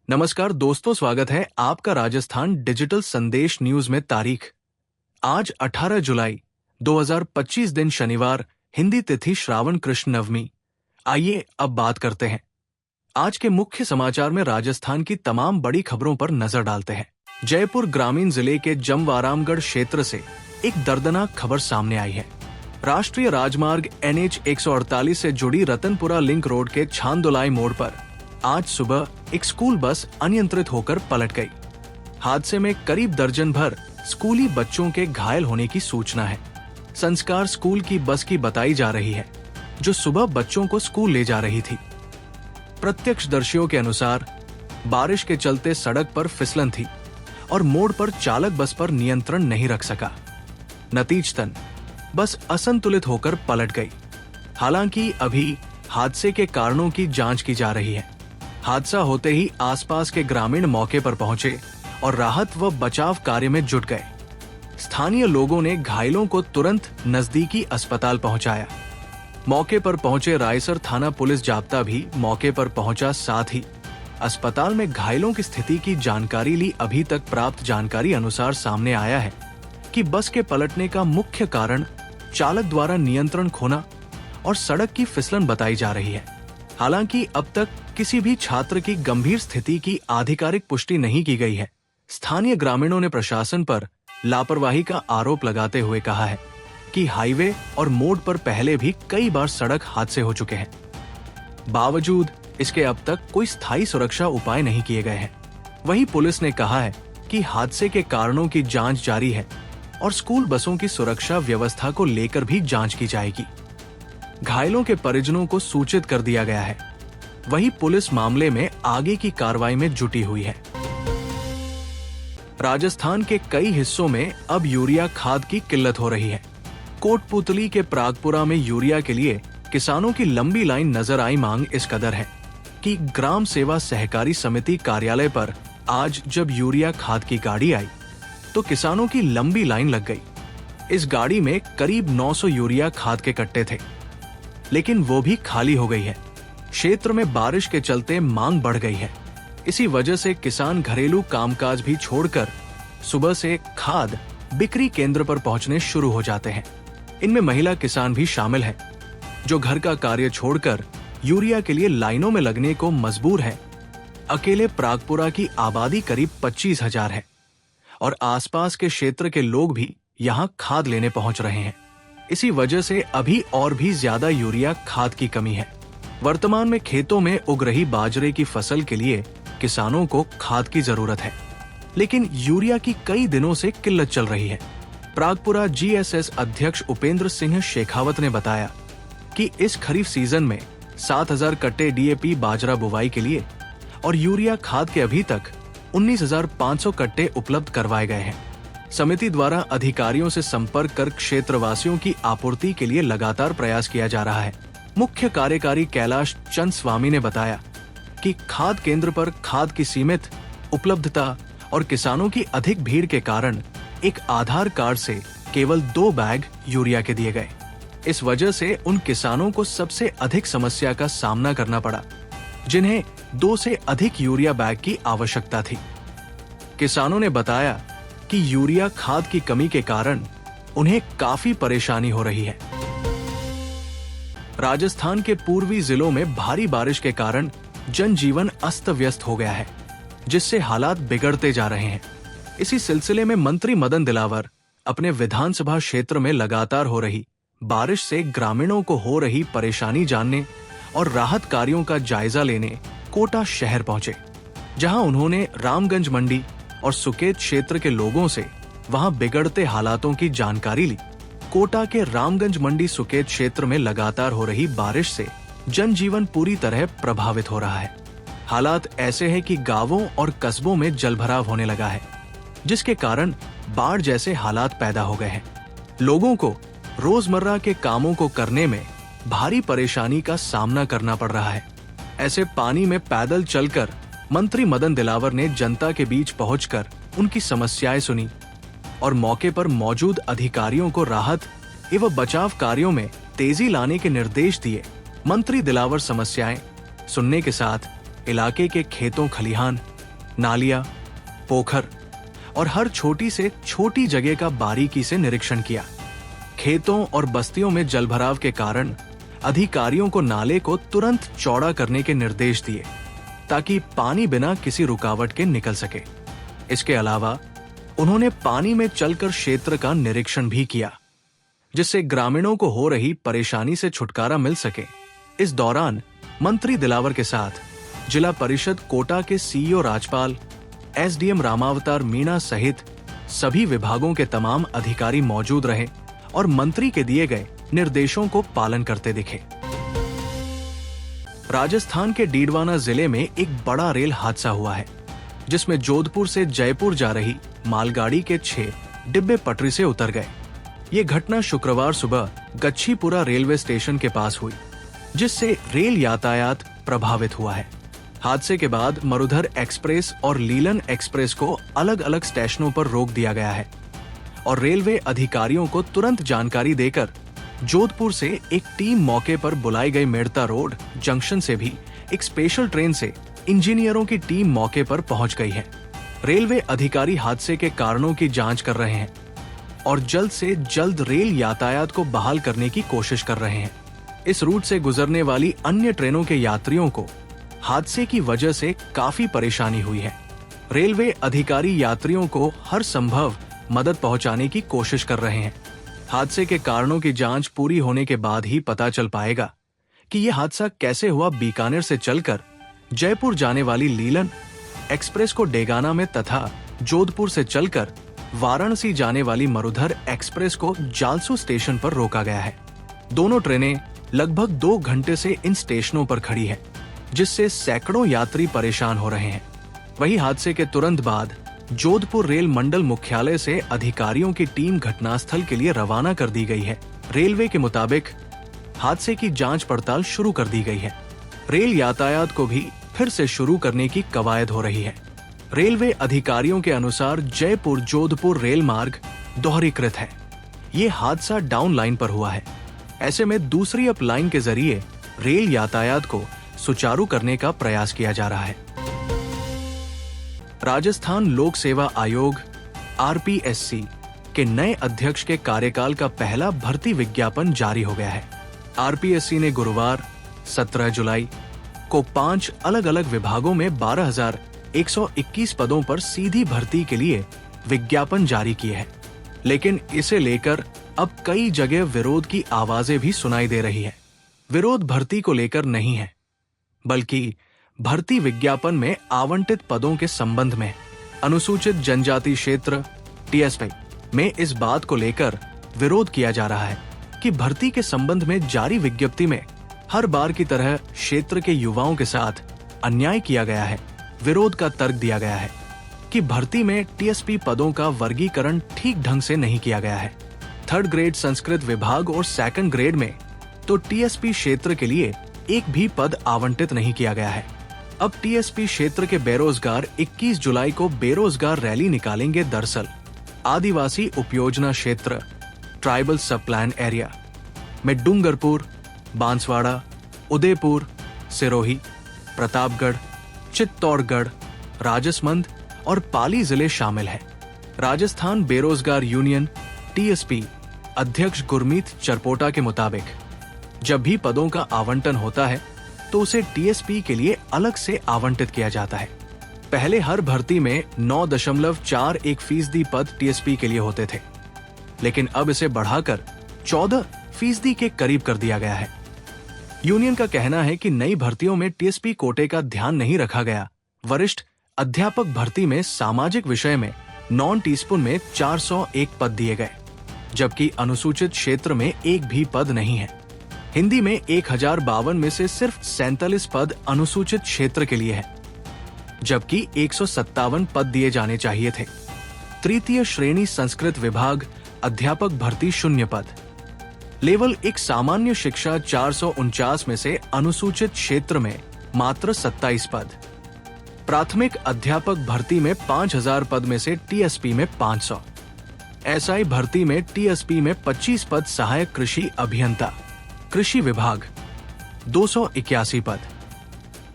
नमस्कार दोस्तों, स्वागत है आपका राजस्थान डिजिटल संदेश न्यूज में। तारीख आज 18 जुलाई 2025 दिन शनिवार, हिंदी तिथि श्रावण कृष्ण नवमी। आइए अब बात करते हैं आज के मुख्य समाचार में। राजस्थान की तमाम बड़ी खबरों पर नजर डालते हैं। जयपुर ग्रामीण जिले के जमवारामगढ़ क्षेत्र से एक दर्दनाक खबर सामने आई है। राष्ट्रीय राजमार्ग NH 148 से जुड़ी रतनपुरा लिंक रोड के छांदोलाई मोड़ पर आज सुबह एक स्कूल बस अनियंत्रित होकर पलट गई। हादसे में करीब दर्जन भर स्कूली बच्चों के घायल होने की सूचना है। संस्कार स्कूल की बस की बताई जा रही है, जो सुबह बच्चों को स्कूल ले जा रही थी। प्रत्यक्षदर्शियों के अनुसार बारिश के चलते सड़क पर फिसलन थी और मोड़ पर चालक बस पर नियंत्रण नहीं रख सका। नतीजतन बस असंतुलित होकर पलट गई। हालांकि अभी हादसे के कारणों की जांच की जा रही है। हादसा होते ही आसपास के ग्रामीण मौके पर पहुंचे और राहत व बचाव कार्य में जुट गए। स्थानीय लोगों ने घायलों को तुरंत नजदीकी अस्पताल पहुंचाया। मौके पर पहुंचे रायसर थाना पुलिस जाब्ता भी मौके पर पहुंचा। साथ ही अस्पताल में घायलों की स्थिति की जानकारी ली। अभी तक प्राप्त जानकारी अनुसार सामने आया है कि बस के पलटने का मुख्य कारण चालक द्वारा नियंत्रण खोना और सड़क की फिसलन बताई जा रही है। हालांकि अब तक किसी भी छात्र की गंभीर स्थिति की आधिकारिक पुष्टि नहीं की गई है। स्थानीय ग्रामीणों ने प्रशासन पर लापरवाही का आरोप लगाते हुए कहा है कि हाईवे और मोड़ पर पहले भी कई बार सड़क हादसे हो चुके हैं। बावजूद इसके अब तक कोई स्थायी सुरक्षा उपाय नहीं किए गए हैं। वहीं पुलिस ने कहा है कि हादसे के कारणों की जांच जारी है और स्कूल बसों की सुरक्षा व्यवस्था को लेकर भी जांच की जाएगी। घायलों के परिजनों को सूचित कर दिया गया है। वहीं पुलिस मामले में आगे की कार्रवाई में जुटी हुई है। राजस्थान के कई हिस्सों में अब यूरिया खाद की किल्लत हो रही है। कोटपुतली के प्रागपुरा में यूरिया के लिए किसानों की लंबी लाइन नजर आई। मांग इस कदर है कि ग्राम सेवा सहकारी समिति कार्यालय पर आज जब यूरिया खाद की गाड़ी आई तो किसानों की लंबी लाइन लग गई। इस गाड़ी में करीब 900 यूरिया खाद के कट्टे थे, लेकिन वो भी खाली हो गई है। क्षेत्र में बारिश के चलते मांग बढ़ गई है। इसी वजह से किसान घरेलू कामकाज भी छोड़कर सुबह से खाद बिक्री केंद्र पर पहुंचने शुरू हो जाते हैं। इनमें महिला किसान भी शामिल हैं, जो घर का कार्य छोड़कर यूरिया के लिए लाइनों में लगने को मजबूर है। अकेले प्रागपुरा की आबादी करीब 25,000 है और आसपास के क्षेत्र के लोग भी यहां खाद लेने पहुंच रहे हैं। इसी वजह से अभी और भी ज्यादा यूरिया खाद की कमी है। वर्तमान में खेतों में उग रही बाजरे की फसल के लिए किसानों को खाद की जरूरत है, लेकिन यूरिया की कई दिनों से किल्लत चल रही है। प्रागपुरा GSS अध्यक्ष उपेंद्र सिंह शेखावत ने बताया कि इस खरीफ सीजन में 7,000 कट्टे DAP बाजरा बुवाई के लिए और यूरिया खाद के अभी तक 19,500 कट्टे उपलब्ध करवाए गए हैं। समिति द्वारा अधिकारियों से संपर्क कर क्षेत्रवासियों की आपूर्ति के लिए लगातार प्रयास किया जा रहा है। मुख्य कार्यकारी कैलाश चंद स्वामी ने बताया कि खाद केंद्र पर खाद की सीमित उपलब्धता और किसानों की अधिक भीड़ के कारण एक आधार कार्ड से केवल 2 बैग यूरिया के दिए गए। इस वजह से उन किसानों को सबसे अधिक समस्या का सामना करना पड़ा, जिन्हें 2 से अधिक यूरिया बैग की आवश्यकता थी। किसानों ने बताया कि यूरिया खाद की कमी के कारण उन्हें काफी परेशानी हो रही है। राजस्थान के पूर्वी जिलों में भारी बारिश के कारण जनजीवन अस्त व्यस्त हो गया है, जिससे हालात बिगड़ते जा रहे हैं। इसी सिलसिले में मंत्री मदन दिलावर अपने विधानसभा क्षेत्र में लगातार हो रही बारिश से ग्रामीणों को हो रही परेशानी जानने और राहत कार्यों का जायजा लेने कोटा शहर पहुंचे, जहां उन्होंने रामगंज मंडी और सुकेत क्षेत्र के लोगों से वहां बिगड़ते हालातों की जानकारी ली। कोटा के रामगंज मंडी सुकेत क्षेत्र में लगातार हो रही बारिश से जनजीवन पूरी तरह प्रभावित हो रहा है। हालात ऐसे हैं कि गांवों और कस्बों में जलभराव होने लगा है, जिसके कारण बाढ़ जैसे हालात पैदा हो गए हैं। लोगों को रोजमर्रा के कामों को करने में भारी परेशानी का सामना करना पड़ रहा है। ऐसे पानी में पैदल चलकर मंत्री मदन दिलावर ने जनता के बीच पहुंचकर उनकी समस्याएं सुनी और मौके पर मौजूद अधिकारियों को राहत एवं बचाव कार्यों में तेजी लाने के निर्देश दिए। मंत्री दिलावर समस्याएं सुनने के साथ इलाके के खेतों खलिहान नालियां, पोखर और हर छोटी से छोटी जगह का बारीकी से निरीक्षण किया। खेतों और बस्तियों में जलभराव के कारण अधिकारियों को नाले को तुरंत चौड़ा करने के निर्देश दिए ताकि पानी बिना किसी रुकावट के निकल सके। इसके अलावा उन्होंने पानी में चलकर क्षेत्र का निरीक्षण भी किया, जिससे ग्रामीणों को हो रही परेशानी से छुटकारा मिल सके। इस दौरान मंत्री दिलावर के साथ जिला परिषद कोटा के सीईओ राजपाल, एसडीएम रामावतार मीणा सहित सभी विभागों के तमाम अधिकारी मौजूद रहे और मंत्री के दिए गए निर्देशों को पालन करते दिखे। राजस्थान के डीडवाना जिले में एक बड़ा रेल हादसा हुआ है, जिसमें जोधपुर से जयपुर जा रही मालगाड़ी के 6 डिब्बे पटरी से उतर गए। ये घटना शुक्रवार सुबह गच्छीपुरा रेलवे स्टेशन के पास हुई, जिससे रेल यातायात प्रभावित हुआ है। हादसे के बाद मरुधर एक्सप्रेस और लीलन एक्सप्रेस को अलग अलग स्टेशनों पर रोक दिया गया है और रेलवे अधिकारियों को तुरंत जानकारी देकर जोधपुर से एक टीम मौके पर बुलाई गई। मेड़ता रोड जंक्शन से भी एक स्पेशल ट्रेन से इंजीनियरों की टीम मौके पर पहुंच गई है। रेलवे अधिकारी हादसे के कारणों की जांच कर रहे हैं और जल्द से जल्द रेल यातायात को बहाल करने की कोशिश कर रहे हैं। इस रूट से गुजरने वाली अन्य ट्रेनों के यात्रियों को हादसे की वजह से काफी परेशानी हुई है। रेलवे अधिकारी यात्रियों को हर संभव मदद पहुंचाने की कोशिश कर रहे हैं। हादसे के कारणों की जांच पूरी होने के बाद ही पता चल पाएगा कि यह हादसा कैसे हुआ। बीकानेर से चलकर जयपुर जाने वाली लीलन एक्सप्रेस को डेगाना में तथा जोधपुर से चलकर वाराणसी जाने वाली मरुधर एक्सप्रेस को जालसू स्टेशन पर रोका गया है। दोनों ट्रेनें लगभग 2 घंटे से इन स्टेशनों पर खड़ी है, जिससे सैकड़ों यात्री परेशान हो रहे हैं। वही हादसे के तुरंत बाद जोधपुर रेल मंडल मुख्यालय से अधिकारियों की टीम घटनास्थल के लिए रवाना कर दी गई है। रेलवे के मुताबिक हादसे की जांच पड़ताल शुरू कर दी गई है। रेल यातायात को भी फिर से शुरू करने की कवायद हो रही है। रेलवे अधिकारियों के अनुसार जयपुर जोधपुर रेल मार्ग दोहरीकृत है। ये हादसा डाउन लाइन पर हुआ है। ऐसे में दूसरी अप लाइन के जरिए रेल यातायात को सुचारू करने का प्रयास किया जा रहा है। राजस्थान लोक सेवा आयोग आरपीएससी के नए अध्यक्ष के कार्यकाल का पहला भर्ती विज्ञापन जारी हो गया है। आरपीएससी ने गुरुवार 17 जुलाई को 5 अलग अलग विभागों में 12,121 पदों पर सीधी भर्ती के लिए विज्ञापन जारी किए हैं, लेकिन इसे लेकर अब कई जगह विरोध की आवाजें भी सुनाई दे रही है। विरोध भर्ती को लेकर नहीं है, बल्कि भर्ती विज्ञापन में आवंटित पदों के संबंध में। अनुसूचित जनजाति क्षेत्र टीएसपी में इस बात को लेकर विरोध किया जा रहा है कि भर्ती के संबंध में जारी विज्ञप्ति में हर बार की तरह क्षेत्र के युवाओं के साथ अन्याय किया गया है। विरोध का तर्क दिया गया है कि भर्ती में टीएसपी पदों का वर्गीकरण ठीक ढंग से नहीं किया गया है। 3rd ग्रेड संस्कृत विभाग और 2nd ग्रेड में तो टीएसपी क्षेत्र के लिए एक भी पद आवंटित नहीं किया गया है। अब टीएसपी क्षेत्र के बेरोजगार 21 जुलाई को बेरोजगार रैली निकालेंगे। दरअसल आदिवासी उपयोजना क्षेत्र ट्राइबल सब प्लान एरिया में डूंगरपुर, बांसवाड़ा, उदयपुर, सिरोही, प्रतापगढ़, चित्तौड़गढ़, राजसमंद और पाली जिले शामिल हैं। राजस्थान बेरोजगार यूनियन टीएसपी अध्यक्ष गुरमीत चरपोटा के मुताबिक जब भी पदों का आवंटन होता है तो उसे टीएसपी के लिए अलग से आवंटित किया जाता है। पहले हर भर्ती में 9.41% पद टीएसपी के लिए होते थे, लेकिन अब इसे बढ़ाकर 14% के करीब कर दिया गया है। यूनियन का कहना है कि नई भर्तियों में टीएसपी कोटे का ध्यान नहीं रखा गया। वरिष्ठ अध्यापक भर्ती में सामाजिक विषय में नॉन टीस्पून में 401 पद दिए गए, जबकि अनुसूचित क्षेत्र में एक भी पद नहीं है। हिंदी में 1052 में से सिर्फ 47 पद अनुसूचित क्षेत्र के लिए है, जबकि 157 पद दिए जाने चाहिए थे। तृतीय श्रेणी संस्कृत विभाग अध्यापक भर्ती 0 पद। लेवल 1 सामान्य शिक्षा 449 में से अनुसूचित क्षेत्र में मात्र 27 पद। प्राथमिक अध्यापक भर्ती में 5000 पद में से टीएसपी में 500। एसआई भर्ती में टीएसपी में 25 पद। सहायक कृषि अभियंता कृषि विभाग 281 पद।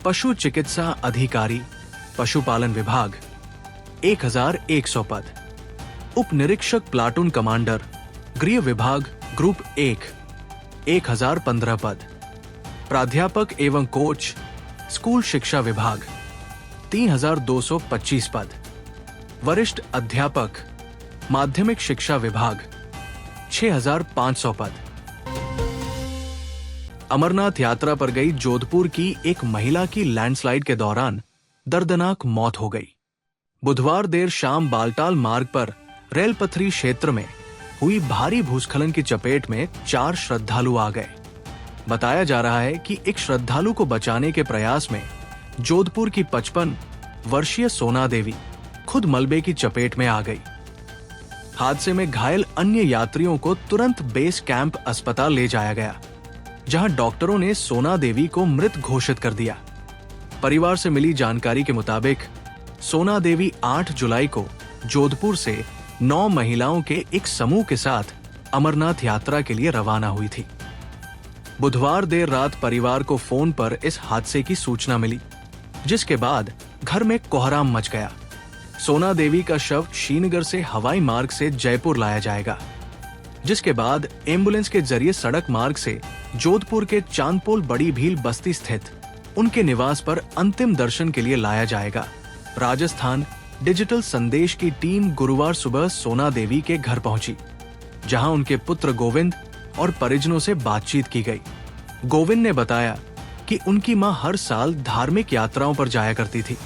पशु चिकित्सा अधिकारी पशुपालन विभाग 1100 पद, उप निरीक्षक प्लाटून कमांडर गृह विभाग ग्रुप 1 1015 पद, प्राध्यापक एवं कोच स्कूल शिक्षा विभाग 3225 पद, वरिष्ठ अध्यापक माध्यमिक शिक्षा विभाग 6500 पद। अमरनाथ यात्रा पर गई जोधपुर की एक महिला की लैंडस्लाइड के दौरान दर्दनाक मौत हो गई। बुधवार देर शाम बालटाल मार्ग पर रेल पथरी क्षेत्र में हुई भारी भूस्खलन की चपेट में 4 श्रद्धालु आ गए। बताया जा रहा है कि एक श्रद्धालु को बचाने के प्रयास में जोधपुर की 55 वर्षीय सोना देवी खुद मलबे की चपेट में आ गई। हादसे में घायल अन्य यात्रियों को तुरंत बेस कैंप अस्पताल ले जाया गया, जहां डॉक्टरों ने सोना देवी को मृत घोषित कर दिया। परिवार से मिली जानकारी के मुताबिक सोना देवी 8 जुलाई को जोधपुर से 9 महिलाओं के एक समूह के साथ अमरनाथ यात्रा के लिए रवाना हुई थी। बुधवार देर रात परिवार को फोन पर इस हादसे की सूचना मिली, जिसके बाद घर में कोहराम मच गया। सोना देवी का शव श्रीनगर से हवाई मार्ग से जयपुर लाया जाएगा, जिसके बाद एम्बुलेंस के जरिए सड़क मार्ग से जोधपुर के चांदपोल बड़ी भील बस्ती स्थित उनके निवास पर अंतिम दर्शन के लिए लाया जाएगा। राजस्थान डिजिटल संदेश की टीम गुरुवार सुबह सोना देवी के घर पहुंची, जहां उनके पुत्र गोविंद और परिजनों से बातचीत की गई। गोविंद ने बताया कि उनकी मां हर साल धार्मिक यात्राओं पर जाया करती थी,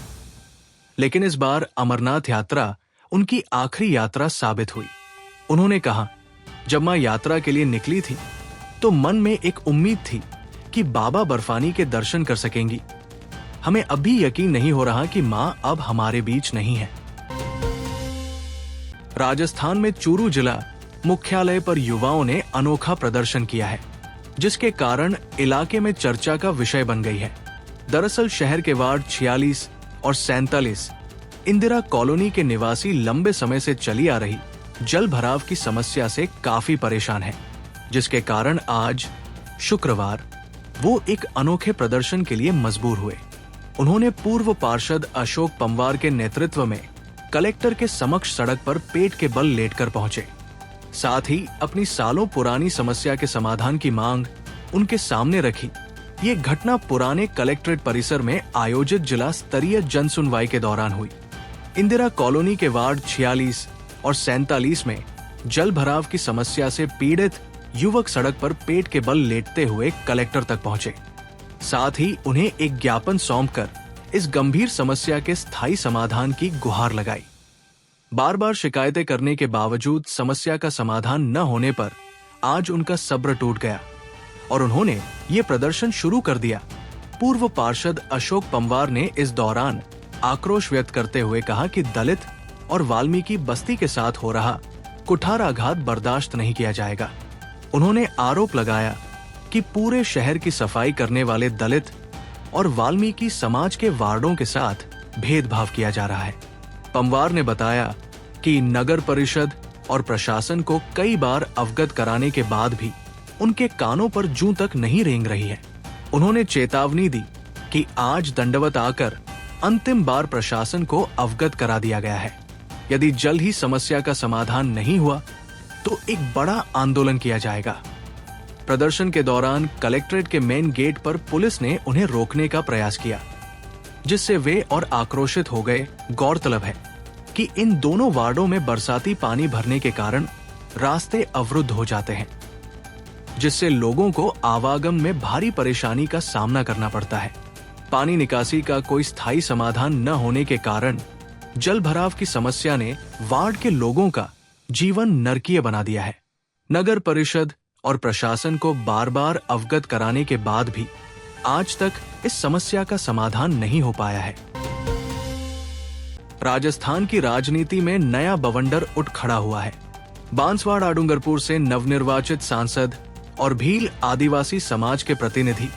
लेकिन इस बार अमरनाथ यात्रा उनकी आखिरी यात्रा साबित हुई। उन्होंने कहा, जब मां यात्रा के लिए निकली थी तो मन में एक उम्मीद थी कि बाबा बर्फानी के दर्शन कर सकेंगी। हमें अभी यकीन नहीं हो रहा कि मां अब हमारे बीच नहीं है। राजस्थान में चूरू जिला मुख्यालय पर युवाओं ने अनोखा प्रदर्शन किया है, जिसके कारण इलाके में चर्चा का विषय बन गई है। दरअसल शहर के वार्ड 46 और 47 इंदिरा कॉलोनी के निवासी लंबे समय से चली आ रही जल भराव की समस्या से काफी परेशान हैं, जिसके कारण आज शुक्रवार वो एक अनोखे प्रदर्शन के लिए मजबूर हुए। उन्होंने पूर्व पार्षद अशोक पंवार के नेतृत्व में कलेक्टर के समक्ष सड़क पर पेट के बल लेटकर पहुंचे। साथ ही अपनी सालों पुरानी समस्या के समाधान की मांग उनके सामने रखी। ये घटना पुराने कलेक्ट्रेट परिसर में आयोजित जिला स्तरीय जन सुनवाई के दौरान हुई। इंदिरा कॉलोनी के वार्ड 46 और 47 में जल भराव की समस्या से पीड़ित युवक सड़क पर पेट के बल लेटते हुए कलेक्टर तक पहुंचे। साथ ही उन्हें एक ज्ञापन सौंपकर इस गंभीर समस्या के स्थायी समाधान की गुहार लगाई। बार बार शिकायतें करने के बावजूद समस्या का समाधान न होने पर आज उनका सब्र टूट गया और उन्होंने ये प्रदर्शन शुरू कर दिया। पूर्व पार्षद अशोक पंवार ने इस दौरान आक्रोश व्यक्त करते हुए कहा कि दलित और वाल्मीकि बस्ती के साथ हो रहा कुठाराघात बर्दाश्त नहीं किया जाएगा। उन्होंने आरोप लगाया कि पूरे शहर की सफाई करने वाले दलित और वाल्मीकि समाज के वार्डों के साथ भेदभाव किया जा रहा है। पंवार ने बताया कि नगर परिषद और प्रशासन को कई बार अवगत कराने के बाद भी उनके कानों पर जूं तक नहीं रेंग रही है। उन्होंने चेतावनी दी कि आज दंडवत आकर अंतिम बार प्रशासन को अवगत करा दिया गया है। यदि जल्द ही समस्या का समाधान नहीं हुआ तो एक बड़ा आंदोलन किया जाएगा। प्रदर्शन के दौरान कलेक्ट्रेट के मेन गेट पर पुलिस ने उन्हें रोकने का प्रयास किया, जिससे वे और आक्रोशित हो गए। गौरतलब है कि इन दोनों वार्डों में बरसाती पानी भरने के कारण रास्ते अवरुद्ध हो जाते हैं, जिससे लोगों को आवागम में भारी परेशानी का सामना करना पड़ता है। पानी निकासी का कोई स्थायी समाधान न होने के कारण जल भराव की समस्या ने वार्ड के लोगों का जीवन नरकीय बना दिया है। नगर परिषद और प्रशासन को बार बार अवगत कराने के बाद भी आज तक इस समस्या का समाधान नहीं हो पाया है। राजस्थान की राजनीति में नया बवंडर उठ खड़ा हुआ है। बांसवाड़ा डूंगरपुर से नवनिर्वाचित सांसद और भील आदिवासी समाज के प्रतिनिधि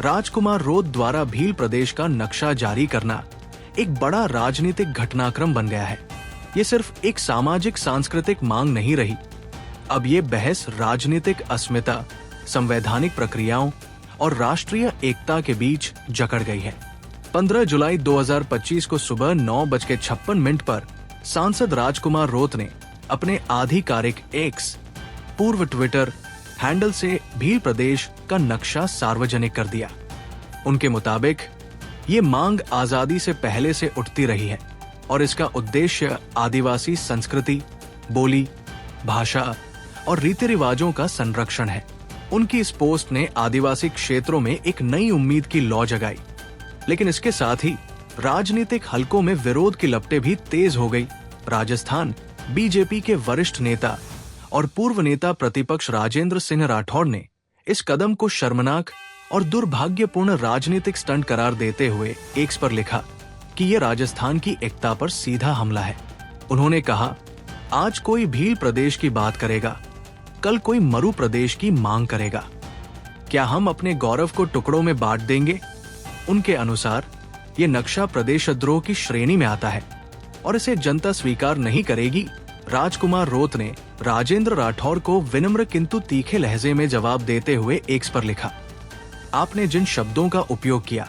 राजकुमार रोध द्वारा भील प्रदेश का नक्शा जारी करना एक बड़ा राजनीतिक घटनाक्रम बन गया है। ये सिर्फ एक सामाजिक सांस्कृतिक मांग नहीं रही, अब ये बहस राजनीतिक अस्मिता, संवैधानिक प्रक्रियाओं और राष्ट्रीय एकता के बीच जकड़ गई है। 15 जुलाई 2025 को सुबह 9:56 पर सांसद राजकुमार रोत ने अपने आधिकारिक एक्स पूर्व ट्विटर हैंडल से भील प्रदेश का नक्शा सार्वजनिक कर दिया। उनके मुताबिक ये मांग आजादी से पहले से उठती रही है और इसका उद्देश्य आदिवासी संस्कृति, बोली, भाषा और रीति रिवाजों का संरक्षण है। उनकी इस पोस्ट ने आदिवासी क्षेत्रों में एक नई उम्मीद की लौ जगाई, लेकिन इसके साथ ही राजनीतिक हलकों में विरोध की लपटें भी तेज हो गई। राजस्थान बीजेपी के वरिष्ठ नेता और पूर्व नेता प्रतिपक्ष राजेंद्र सिंह राठौड़ ने इस कदम को शर्मनाक और दुर्भाग्यपूर्ण राजनीतिक स्टंट करार देते हुए एक्स पर लिखा कि ये राजस्थान की एकता पर सीधा हमला है। उन्होंने कहा, आज कोई भील प्रदेश की बात करेगा, कल कोई मरु प्रदेश की मांग करेगा। क्या हम अपने गौरव को टुकड़ों में बांट देंगे? उनके अनुसार ये नक्शा प्रदेशद्रोह की श्रेणी में आता है और इसे जनता स्वीकार नहीं करेगी। राजकुमार रोत ने राजेंद्र राठौर को विनम्र किंतु तीखे लहजे में जवाब देते हुए एक्स पर लिखा, आपने जिन शब्दों का उपयोग किया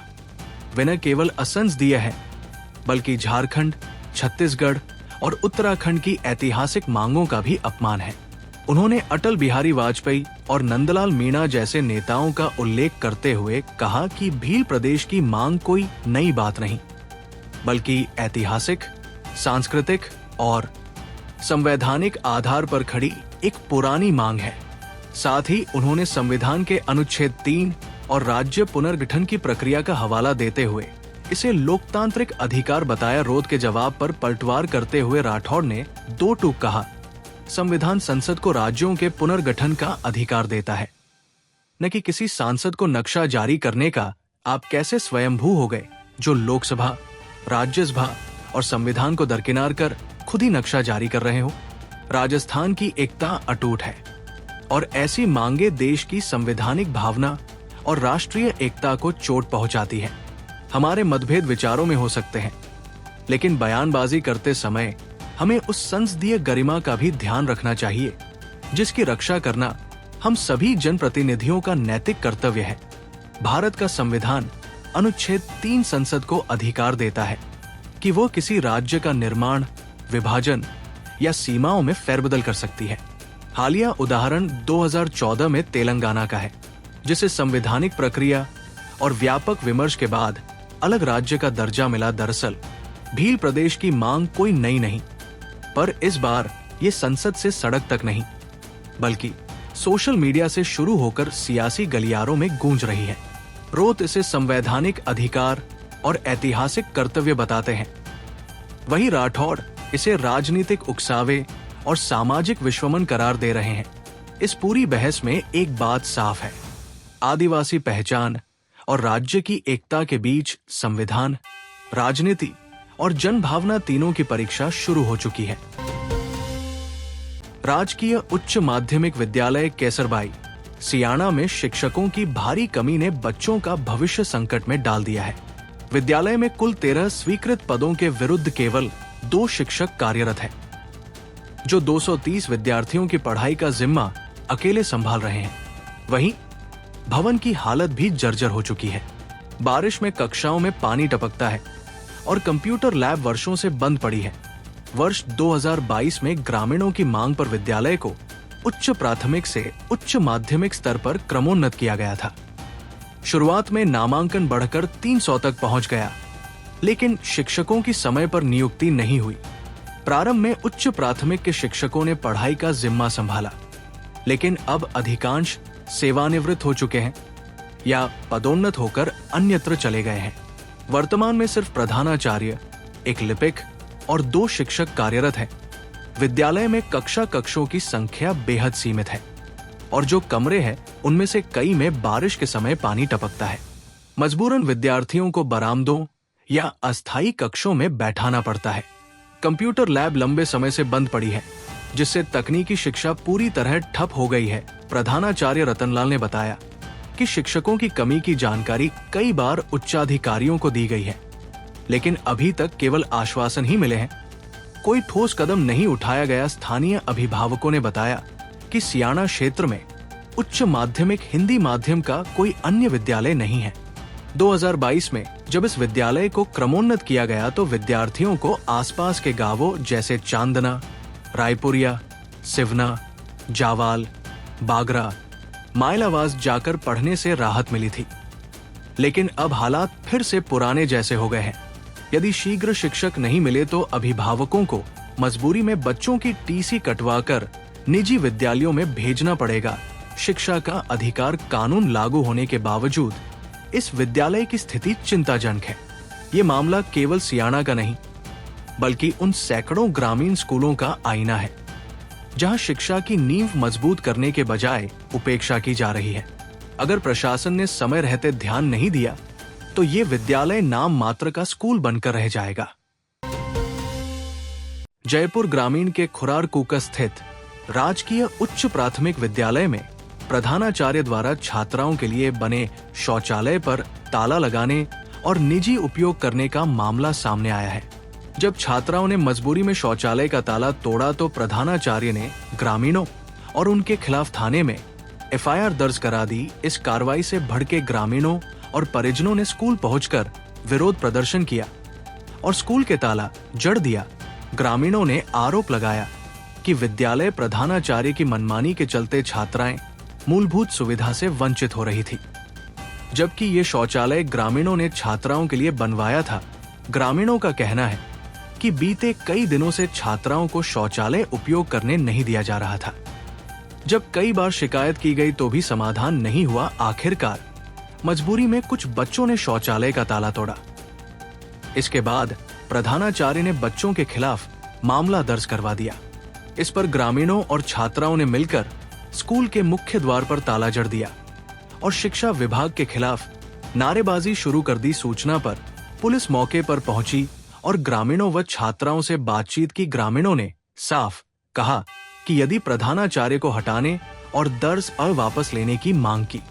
वे न केवल असंस दिए हैं, बल्कि झारखंड, छत्तीसगढ़ और उत्तराखंड की ऐतिहासिक मांगों का भी अपमान है। उन्होंने अटल बिहारी वाजपेयी और नंदलाल मीणा जैसे नेताओं का उल्लेख करते हुए कहा कि भील प्रदेश की मांग कोई नई बात नहीं, बल्कि ऐतिहासिक, सांस्कृतिक और संवैधानिक आधार पर खड़ी एक पुरानी मांग है। साथ ही उन्होंने संविधान के अनुच्छेद 3 और राज्य पुनर्गठन की प्रक्रिया का हवाला देते हुए इसे लोकतांत्रिक अधिकार बताया। रोत के जवाब पर पलटवार करते हुए राठौड़ ने दो टूक कहा, संविधान संसद को राज्यों के पुनर्गठन का अधिकार देता है, न कि किसी सांसद को नक्शा जारी करने का। आप कैसे स्वयंभू हो गए जो लोकसभा, राज्यसभा और संविधान को दरकिनार कर खुद ही नक्शा जारी कर रहे हो? राजस्थान की एकता अटूट है और ऐसी मांगे देश की संवैधानिक भावना और राष्ट्रीय एकता को चोट पहुंचाती है। हमारे मतभेद विचारों में हो सकते हैं, लेकिन बयानबाजी करते समय हमें उस संसदीय गरिमा का भी ध्यान रखना चाहिए जिसकी रक्षा करना हम सभी जनप्रतिनिधियों का नैतिक कर्तव्य है। भारत का संविधान अनुच्छेद 3 संसद को अधिकार देता है कि वो किसी राज्य का निर्माण, विभाजन या सीमाओं में फेरबदल कर सकती है। हालिया उदाहरण 2014 में तेलंगाना का है, जिसे संवैधानिक प्रक्रिया और व्यापक विमर्श के बाद अलग राज्य का दर्जा मिला। दरअसल भील प्रदेश की मांग कोई नई नहीं, पर इस बार ये संसद से सड़क तक नहीं, बल्कि सोशल मीडिया से शुरू होकर सियासी गलियारों में गूंज रही है। रोत इसे संवैधानिक अधिकार और ऐतिहासिक कर्तव्य बताते हैं, वहीं राठौड़ इसे राजनीतिक उकसावे और सामाजिक विषमन करार दे रहे हैं। इस पूरी बहस में एक बात साफ है, आदिवासी पहचान और राज्य की एकता के बीच संविधान, राजनीति और जनभावना तीनों की परीक्षा शुरू हो चुकी है। राजकीय उच्च माध्यमिक विद्यालय केसरबाई सियाणा में शिक्षकों की भारी कमी ने बच्चों का भविष्य संकट में डाल दिया है। विद्यालय में कुल 13 स्वीकृत पदों के विरुद्ध केवल 2 शिक्षक कार्यरत हैं, जो 230 विद्यार्थियों की पढ़ाई का जिम्मा अकेले संभाल रहे हैं। वहीं भवन की हालत भी जर्जर हो चुकी है। बारिश में कक्षाओं में पानी टपकता है और कंप्यूटर लैब वर्षों से बंद पड़ी है। वर्ष 2022 में ग्रामीणों की मांग पर विद्यालय को उच्च प्राथमिक से उच्च माध्यमिक स्तर पर क्रमोन्नत किया गया था। शुरुआत में नामांकन बढ़कर 300 तक पहुंच गया, लेकिन शिक्षकों की समय पर नियुक्ति नहीं हुई। प्रारंभ में उच्च प्राथमिक के शिक्षकों ने पढ़ाई का जिम्मा संभाला, लेकिन अब अधिकांश सेवानिवृत्त हो चुके हैं या पदोन्नत होकर अन्यत्र चले गए हैं। वर्तमान में सिर्फ प्रधानाचार्य, एक लिपिक और 2 शिक्षक कार्यरत हैं। विद्यालय में कक्षों की संख्या बेहद सीमित है और जो कमरे हैं उनमें से कई में बारिश के समय पानी टपकता है। मजबूरन विद्यार्थियों को बरामदों या अस्थायी कक्षों में बैठाना पड़ता है। कंप्यूटर लैब लंबे समय से बंद पड़ी है, जिससे तकनीकी शिक्षा पूरी तरह ठप हो गई है। प्रधानाचार्य रतनलाल ने बताया कि शिक्षकों की कमी की जानकारी कई बार उच्चाधिकारियों को दी गई है, लेकिन अभी तक केवल आश्वासन ही मिले हैं, कोई ठोस कदम नहीं उठाया गया। स्थानीय अभिभावकों ने बताया कि सियाणा क्षेत्र में उच्च माध्यमिक हिंदी माध्यम का कोई अन्य विद्यालय नहीं है। 2022 में जब इस विद्यालय को क्रमोन्नत किया गया तो विद्यार्थियों को आसपास के गांवों जैसे चांदना, रायपुरिया, सिवना, जावाल, बागरा, माइलावास जाकर पढ़ने से राहत मिली थी। लेकिन अब हालात फिर से पुराने जैसे हो गए हैं। यदि शीघ्र शिक्षक नहीं मिले तो अभिभावकों को मजबूरी में बच्चों की टीसी कटवाकर निजी विद्यालयों में भेजना पड़ेगा। शिक्षा का अधिकार कानून लागू होने के बावजूद इस विद्यालय की स्थिति चिंताजनक है। ये मामला केवल सियाणा का नहीं, बल्कि उन सैकड़ों ग्रामीण स्कूलों का आईना है, जहां शिक्षा की नींव मजबूत करने के बजाय उपेक्षा की जा रही है। अगर प्रशासन ने समय रहते ध्यान नहीं दिया तो ये विद्यालय नाम मात्र का स्कूल बनकर रह जाएगा। जयपुर ग्रामीण के खुरारकूका स्थित राजकीय उच्च प्राथमिक विद्यालय में प्रधानाचार्य द्वारा छात्राओं के लिए बने शौचालय पर ताला लगाने और निजी उपयोग करने का मामला सामने आया है। जब छात्राओं ने मजबूरी में शौचालय का ताला तोड़ा तो प्रधानाचार्य ने ग्रामीणों और उनके खिलाफ थाने में एफआईआर दर्ज करा दी। इस कार्रवाई से भड़के ग्रामीणों और परिजनों ने स्कूल पहुंचकर विरोध प्रदर्शन किया और स्कूल के ताला जड़ दिया। ग्रामीणों ने आरोप लगाया कि विद्यालय प्रधानाचार्य की मनमानी के चलते छात्राएं मूलभूत सुविधा से वंचित हो रही थी, जबकि ये शौचालय ग्रामीणों ने छात्राओं के लिए बनवाया था। ग्रामीणों का कहना है कि बीते कई दिनों से छात्राओं को शौचालय उपयोग करने नहीं दिया जा रहा था। जब कई बार शिकायत की गई तो भी समाधान नहीं हुआ। आखिरकार मजबूरी में कुछ बच्चों ने शौचालय का ताला तोड़ा। इसके बाद प्रधानाचार्य ने बच्चों के खिलाफ मामला दर्ज करवा दिया। इस पर ग्रामीणों और छात्राओं ने मिलकर स्कूल के मुख्य द्वार पर ताला जड़ दिया और शिक्षा विभाग के खिलाफ नारेबाजी शुरू कर दी। सूचना पर पुलिस मौके पर पहुंची और ग्रामीणों व छात्राओं से बातचीत की। ग्रामीणों ने साफ कहा कि यदि प्रधानाचार्य को हटाने और दर्ज वापस लेने की मांग की।